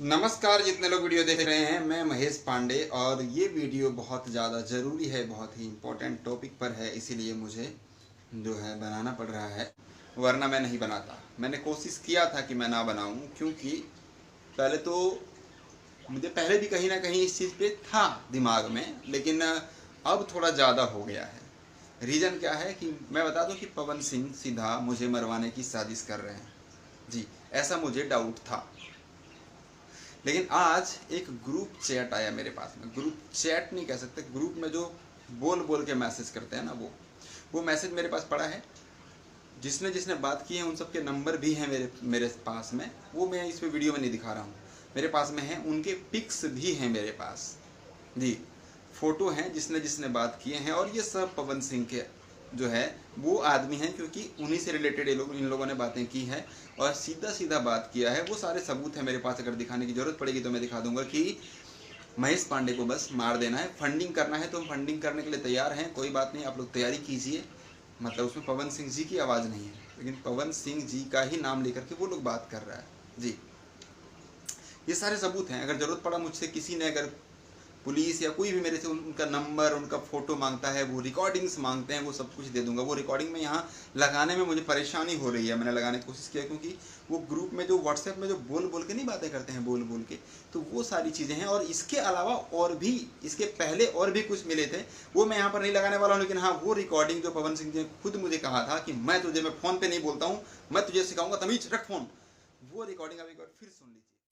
नमस्कार, जितने लोग वीडियो देख रहे हैं, मैं महेश पांडे और ये वीडियो बहुत ज़्यादा ज़रूरी है, बहुत ही इम्पोर्टेंट टॉपिक पर है, इसीलिए मुझे जो है बनाना पड़ रहा है, वरना मैं नहीं बनाता। मैंने कोशिश किया था कि मैं ना बनाऊं, क्योंकि पहले तो मुझे पहले भी कहीं ना कहीं इस चीज़ पे था दिमाग में, लेकिन अब थोड़ा ज़्यादा हो गया है। रीज़न क्या है कि मैं बता दूं कि पवन सिंह सीधा मुझे मरवाने की साजिश कर रहे हैं। जी, ऐसा मुझे डाउट था, लेकिन आज एक ग्रुप चैट आया मेरे पास में। ग्रुप चैट नहीं कह सकते, ग्रुप में जो बोल बोल के मैसेज करते हैं ना, वो मैसेज मेरे पास पड़ा है। जिसने जिसने बात की है उन सबके नंबर भी हैं मेरे पास में। वो मैं इस वीडियो में नहीं दिखा रहा हूँ, मेरे पास में है। उनके पिक्स भी हैं मेरे पास जी, फोटो हैं जिसने जिसने बात किए हैं, और ये सब पवन सिंह के जो है वो आदमी हैं, क्योंकि उन्हीं से रिलेटेड इन लोगों ने बातें की है और सीधा सीधा बात किया है। वो सारे सबूत हैं मेरे पास, अगर दिखाने की जरूरत पड़ेगी तो मैं दिखा दूंगा कि महेश पांडे को बस मार देना है। फंडिंग करना है तो हम फंडिंग करने के लिए तैयार हैं, कोई बात नहीं, आप लोग तैयारी कीजिए। मतलब उसमें पवन सिंह जी की आवाज़ नहीं है, लेकिन पवन सिंह जी का ही नाम लेकर के वो लोग बात कर रहा है जी। ये सारे सबूत हैं। अगर ज़रूरत पड़ा मुझसे किसी ने, अगर पुलिस या कोई भी मेरे से उनका नंबर, उनका फ़ोटो मांगता है, वो रिकॉर्डिंग्स मांगते हैं, वो सब कुछ दे दूंगा। वो रिकॉर्डिंग में यहाँ लगाने में मुझे परेशानी हो रही है, मैंने लगाने की कोशिश किया, क्योंकि वो ग्रुप में जो व्हाट्सएप में जो बोल बोल के नहीं बातें करते हैं, बोल बोल के, तो वो सारी चीज़ें हैं। और इसके अलावा और भी, इसके पहले और भी कुछ मिले थे, वो मैं यहाँ पर नहीं लगाने वाला हूँ। लेकिन हाँ, वो रिकॉर्डिंग जो पवन सिंह जी ने खुद मुझे कहा था कि मैं फ़ोन पर नहीं बोलता हूँ, मैं तुझे सिखाऊंगा, तमीज रख फ़ोन, वो रिकॉर्डिंग आप एक बार फिर सुन लीजिए।